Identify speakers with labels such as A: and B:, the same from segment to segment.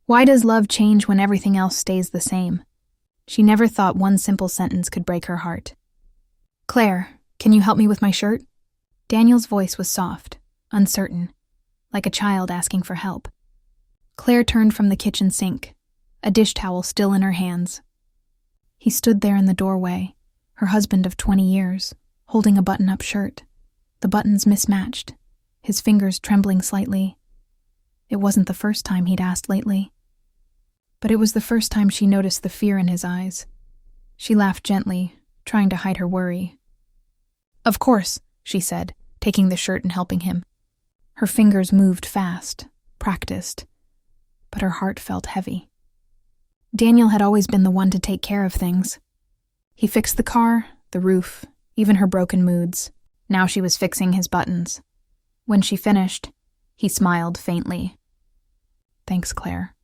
A: Why does love change when everything else stays the same? She never thought one simple sentence could break her heart. Claire, can you help me with my shirt? Daniel's voice was soft, uncertain, like a child asking for help. Claire turned from the kitchen sink, a dish towel still in her hands. He stood there in the doorway, her husband of 20 years, holding a button-up shirt, the buttons mismatched, his fingers trembling slightly. It wasn't the first time he'd asked lately. But it was the first time she noticed the fear in his eyes. She laughed gently, trying to hide her worry. Of course, she said, taking the shirt and helping him. Her fingers moved fast, practiced, but her heart felt heavy. Daniel had always been the one to take care of things. He fixed the car, the roof, even her broken moods. Now she was fixing his buttons. When she finished, he smiled faintly. Thanks, Claire.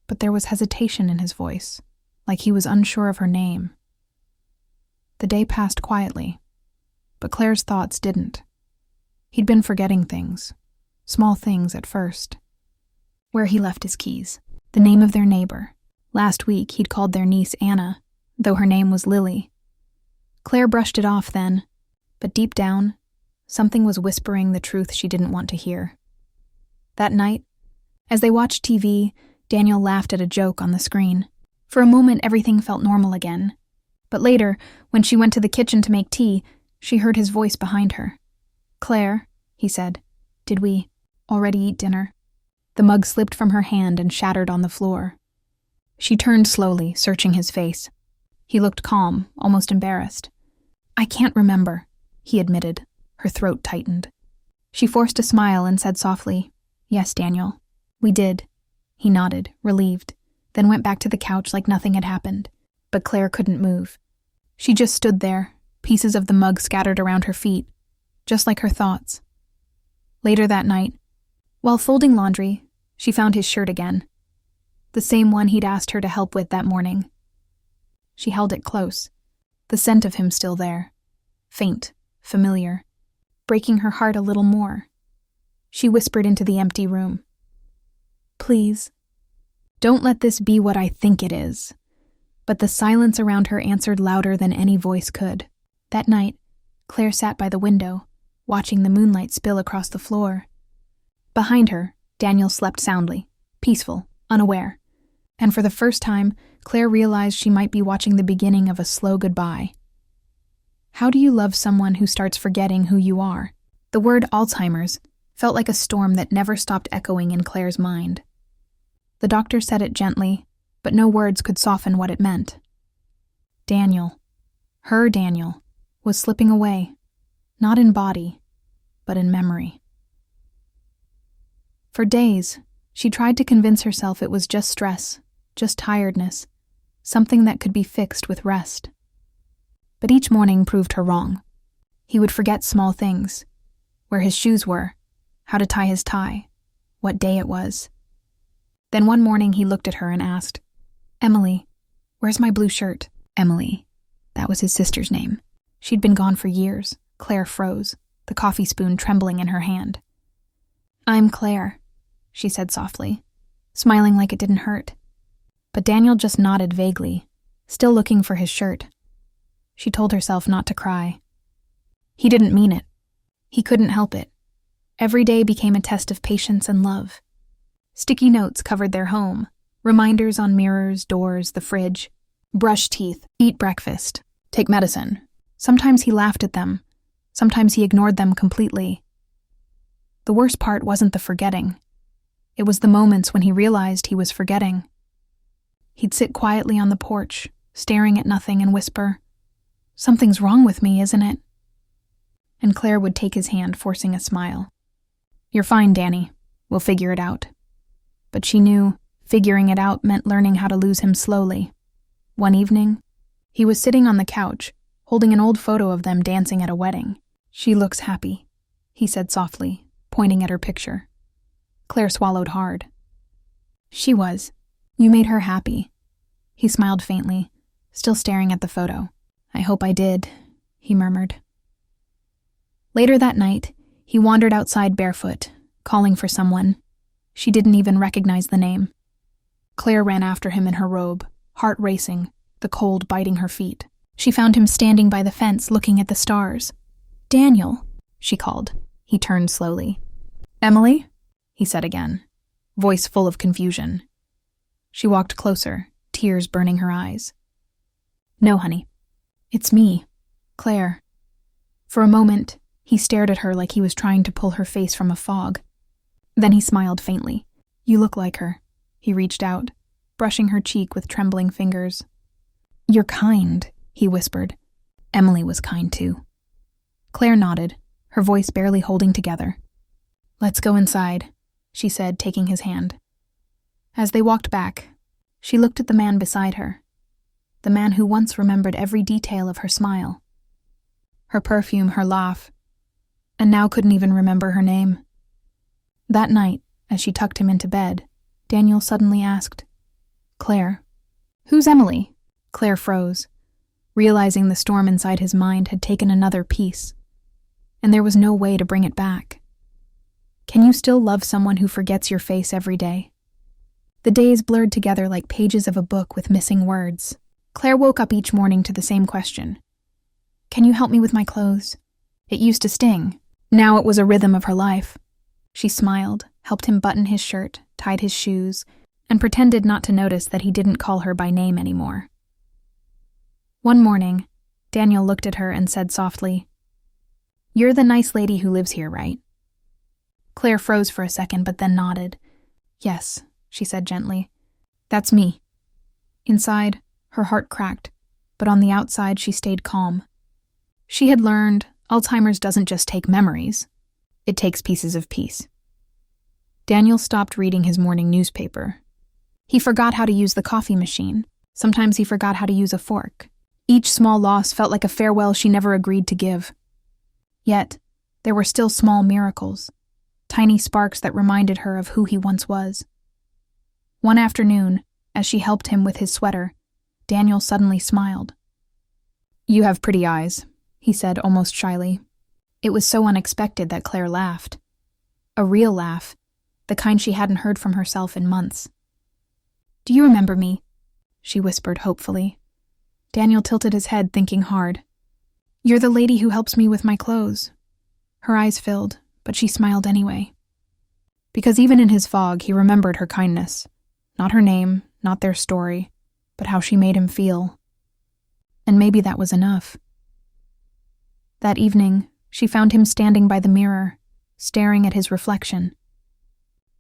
A: But there was hesitation in his voice, like he was unsure of her name. The day passed quietly, but Claire's thoughts didn't. He'd been forgetting things, small things at first. Where he left his keys, the name of their neighbor. Last week he'd called their niece Anna, though her name was Lily. Claire brushed it off then, but deep down, something was whispering the truth she didn't want to hear. That night, as they watched TV, Daniel laughed at a joke on the screen. For a moment, everything felt normal again. But later, when she went to the kitchen to make tea, she heard his voice behind her. Claire, he said, did we already eat dinner? The mug slipped from her hand and shattered on the floor. She turned slowly, searching his face. He looked calm, almost embarrassed. I can't remember, he admitted. Her throat tightened. She forced a smile and said softly, Yes, Daniel, we did. He nodded, relieved, then went back to the couch like nothing had happened. But Claire couldn't move. She just stood there, pieces of the mug scattered around her feet, just like her thoughts. Later that night, while folding laundry, she found his shirt again, the same one he'd asked her to help with that morning. She held it close, the scent of him still there, faint, familiar, breaking her heart a little more. She whispered into the empty room. Please, don't let this be what I think it is. But the silence around her answered louder than any voice could. That night, Claire sat by the window, watching the moonlight spill across the floor. Behind her, Daniel slept soundly, peaceful, unaware. And for the first time, Claire realized she might be watching the beginning of a slow goodbye. How do you love someone who starts forgetting who you are? The word Alzheimer's felt like a storm that never stopped echoing in Claire's mind. The doctor said it gently, but no words could soften what it meant. Daniel, her Daniel, was slipping away, not in body, but in memory. For days, she tried to convince herself it was just stress, just tiredness, something that could be fixed with rest. But each morning proved her wrong. He would forget small things, where his shoes were, how to tie his tie, what day it was. Then one morning he looked at her and asked, Emily, where's my blue shirt? Emily. That was his sister's name. She'd been gone for years. Claire froze, the coffee spoon trembling in her hand. I'm Claire, she said softly, smiling like it didn't hurt. But Daniel just nodded vaguely, still looking for his shirt. She told herself not to cry. He didn't mean it. He couldn't help it. Every day became a test of patience and love. Sticky notes covered their home, reminders on mirrors, doors, the fridge. Brush teeth, eat breakfast, take medicine. Sometimes he laughed at them. Sometimes he ignored them completely. The worst part wasn't the forgetting. It was the moments when he realized he was forgetting. He'd sit quietly on the porch, staring at nothing and whisper, Something's wrong with me, isn't it? And Claire would take his hand, forcing a smile. You're fine, Danny. We'll figure it out. But she knew figuring it out meant learning how to lose him slowly. One evening, he was sitting on the couch, holding an old photo of them dancing at a wedding. She looks happy, he said softly, pointing at her picture. Claire swallowed hard. She was. You made her happy. He smiled faintly, still staring at the photo. I hope I did, he murmured. Later that night, he wandered outside barefoot, calling for someone. She didn't even recognize the name. Claire ran after him in her robe, heart racing, the cold biting her feet. She found him standing by the fence looking at the stars. "Daniel," she called. He turned slowly. "Emily?" he said again, voice full of confusion. She walked closer, tears burning her eyes. "No, honey. It's me, Claire." For a moment, he stared at her like he was trying to pull her face from a fog. Then he smiled faintly. "You look like her." He reached out, brushing her cheek with trembling fingers. "You're kind," he whispered. Emily was kind too. Claire nodded, her voice barely holding together. "Let's go inside," she said, taking his hand. As they walked back, she looked at the man beside her, the man who once remembered every detail of her smile, her perfume, her laugh, and now couldn't even remember her name. That night, as she tucked him into bed, Daniel suddenly asked, "Claire, who's Emily?" Claire froze, realizing the storm inside his mind had taken another piece, and there was no way to bring it back. Can you still love someone who forgets your face every day? The days blurred together like pages of a book with missing words. Claire woke up each morning to the same question. "Can you help me with my clothes?" It used to sting. Now it was a rhythm of her life. She smiled, helped him button his shirt, tied his shoes, and pretended not to notice that he didn't call her by name anymore. One morning, Daniel looked at her and said softly, "You're the nice lady who lives here, right?" Claire froze for a second but then nodded. "Yes," she said gently. "That's me." Inside, her heart cracked, but on the outside she stayed calm. She had learned Alzheimer's doesn't just take memories, it takes pieces of peace. Daniel stopped reading his morning newspaper. He forgot how to use the coffee machine. Sometimes he forgot how to use a fork. Each small loss felt like a farewell she never agreed to give. Yet, there were still small miracles, tiny sparks that reminded her of who he once was. One afternoon, as she helped him with his sweater, Daniel suddenly smiled. "You have pretty eyes," he said almost shyly. It was so unexpected that Claire laughed. A real laugh, the kind she hadn't heard from herself in months. "Do you remember me?" she whispered hopefully. Daniel tilted his head, thinking hard. "You're the lady who helps me with my clothes." Her eyes filled, but she smiled anyway. Because even in his fog, he remembered her kindness. Not her name, not their story, but how she made him feel. And maybe that was enough. That evening, she found him standing by the mirror, staring at his reflection.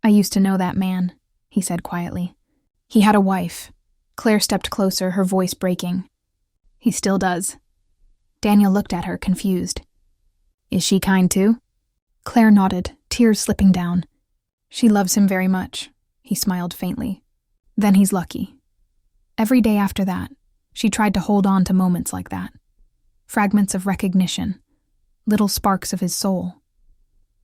A: "I used to know that man," he said quietly. "He had a wife." Claire stepped closer, her voice breaking. "He still does." Daniel looked at her, confused. "Is she kind too?" Claire nodded, tears slipping down. "She loves him very much," he smiled faintly. "Then he's lucky." Every day after that, she tried to hold on to moments like that. Fragments of recognition, little sparks of his soul.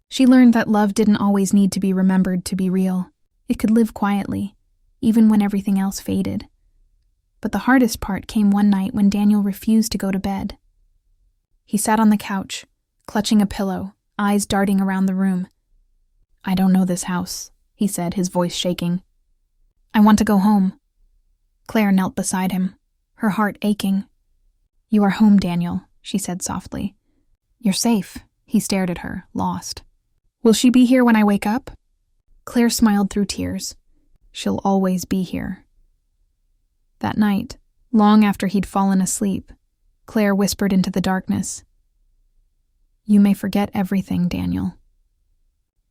A: She learned that love didn't always need to be remembered to be real. It could live quietly, even when everything else faded. But the hardest part came one night when Daniel refused to go to bed. He sat on the couch, clutching a pillow, eyes darting around the room. "I don't know this house," he said, his voice shaking. "I want to go home." Claire knelt beside him, her heart aching. "You are home, Daniel," she said softly. "You're safe." He stared at her, lost. "Will she be here when I wake up?" Claire smiled through tears. "She'll always be here." That night, long after he'd fallen asleep, Claire whispered into the darkness, "You may forget everything, Daniel,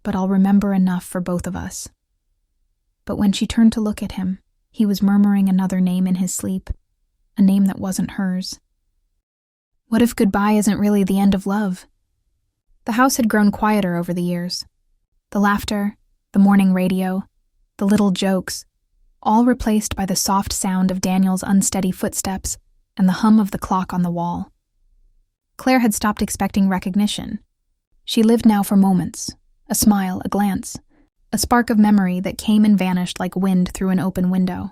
A: but I'll remember enough for both of us." But when she turned to look at him, he was murmuring another name in his sleep, a name that wasn't hers. What if goodbye isn't really the end of love? The house had grown quieter over the years. The laughter, the morning radio, the little jokes, all replaced by the soft sound of Daniel's unsteady footsteps and the hum of the clock on the wall. Claire had stopped expecting recognition. She lived now for moments, a smile, a glance, a spark of memory that came and vanished like wind through an open window.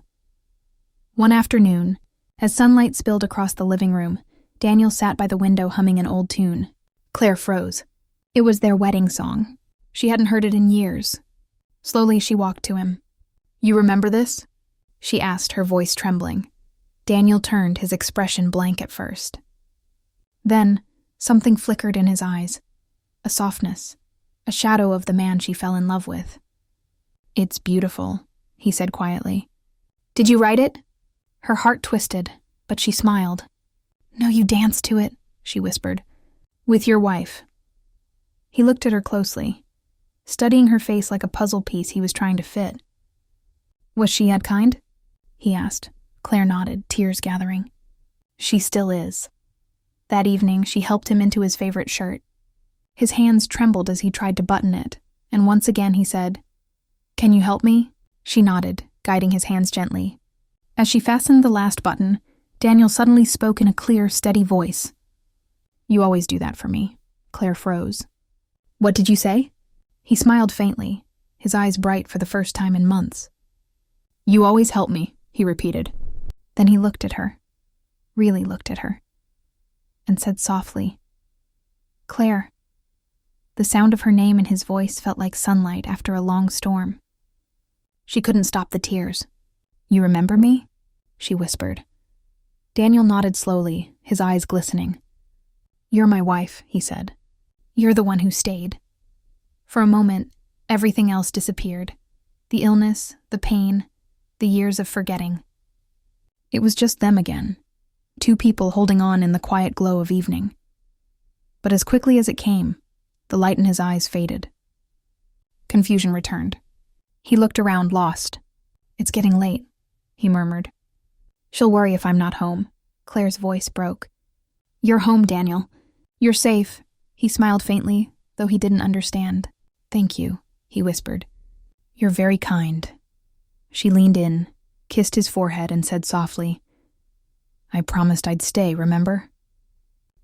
A: One afternoon, as sunlight spilled across the living room, Daniel sat by the window humming an old tune. Claire froze. It was their wedding song. She hadn't heard it in years. Slowly, she walked to him. "You remember this?" she asked, her voice trembling. Daniel turned, his expression blank at first. Then, something flickered in his eyes. A softness, a shadow of the man she fell in love with. "It's beautiful," he said quietly. "Did you write it?" Her heart twisted, but she smiled. "No, you danced to it," she whispered. "With your wife." He looked at her closely, studying her face like a puzzle piece he was trying to fit. "Was she yet kind?" he asked. Claire nodded, tears gathering. "She still is." That evening, she helped him into his favorite shirt. His hands trembled as he tried to button it, and once again he said, "Can you help me?" She nodded, guiding his hands gently. As she fastened the last button, Daniel suddenly spoke in a clear, steady voice. "You always do that for me." Claire froze. "What did you say?" He smiled faintly, his eyes bright for the first time in months. "You always help me," he repeated. Then he looked at her, really looked at her, and said softly, "Claire." The sound of her name in his voice felt like sunlight after a long storm. She couldn't stop the tears. "You remember me?" she whispered. Daniel nodded slowly, his eyes glistening. "You're my wife," he said. "You're the one who stayed." For a moment, everything else disappeared. The illness, the pain, the years of forgetting. It was just them again, two people holding on in the quiet glow of evening. But as quickly as it came, the light in his eyes faded. Confusion returned. He looked around, lost. "It's getting late," he murmured. "She'll worry if I'm not home." Claire's voice broke. "You're home, Daniel. You're safe." He smiled faintly, though he didn't understand. "Thank you," he whispered. "You're very kind." She leaned in, kissed his forehead, and said softly, "I promised I'd stay, remember?"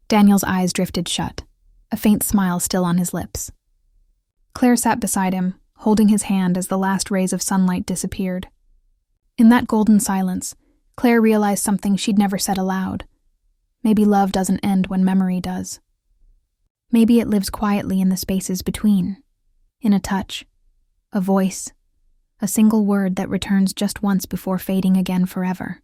A: Daniel's eyes drifted shut, a faint smile still on his lips. Claire sat beside him, holding his hand as the last rays of sunlight disappeared. In that golden silence, Claire realized something she'd never said aloud. Maybe love doesn't end when memory does. Maybe it lives quietly in the spaces between, in a touch, a voice, a single word that returns just once before fading again forever.